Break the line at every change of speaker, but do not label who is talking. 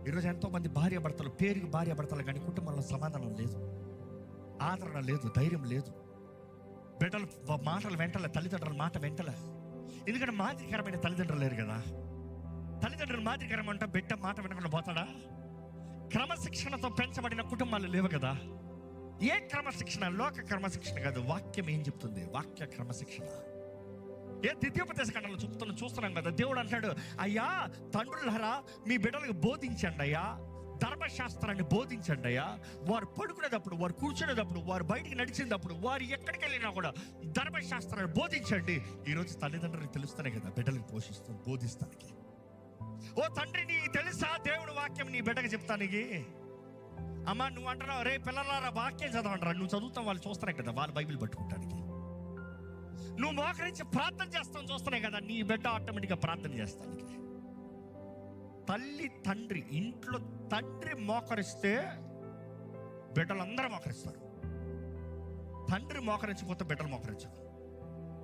ఈరోజు ఎంతోమంది భార్యాభర్తలు, పేరుకి భార్యాభర్తలు కానీ కుటుంబంలో సమాధానం లేదు, ఆదరణ లేదు, ధైర్యం లేదు. బిడ్డలు మాటలు వెంటలే, తల్లిదండ్రుల మాట వెంటలే. ఎందుకంటే మాదిరికరమైన తల్లిదండ్రులు లేరు కదా. తల్లిదండ్రులు మాదిరికరం అంటే బిడ్డ మాట వినకుండా పోతాడా? క్రమశిక్షణతో పెంచబడిన కుటుంబాలు లేవు కదా. ఏ క్రమశిక్షణ? లోక క్రమశిక్షణ కాదు, వాక్యం ఏం చెప్తుంది? వాక్య క్రమశిక్షణ. ఏ ద్వితీయోపదేశ ఖండంలో చూస్తున్నాం కదా. దేవుడు అంటాడు, అయ్యా తండ్రులారా మీ బిడ్డలకు బోధించండి అయ్యా, ధర్మశాస్త్రాన్ని బోధించండి అయ్యా. వారు పడుకునేటప్పుడు, వారు కూర్చునేటప్పుడు, వారు బయటికి నడిచేటప్పుడు, వారు ఎక్కడికి వెళ్ళినా కూడా ధర్మశాస్త్రాన్ని బోధించండి. ఈరోజు తల్లిదండ్రులకు తెలుస్తానే కదా బిడ్డలకు బోధిస్తానికి. ఓ తండ్రి, నీకు తెలుసా దేవుడు వాక్యం నీ బిడ్డకి చెప్తానికి? అమ్మ నువ్వు అంటున్నావు, రే పిల్లలారా వాక్యం చదవంటారా, నువ్వు చదువుతాం, వాళ్ళు చూస్తానే కదా వాళ్ళు బైబిల్ పట్టుకుంటానికి. నువ్వు మోకరించి ప్రార్థన చేస్తావు, చూస్తున్నాయి కదా నీ బిడ్డ ఆటోమేటిక్గా ప్రార్థన చేస్తానికి. తల్లి తండ్రి, ఇంట్లో తండ్రి మోకరిస్తే బిడ్డలందరూ మోకరిస్తారు. తండ్రి మోకరించిపోతే బిడ్డలు మోకరించరు.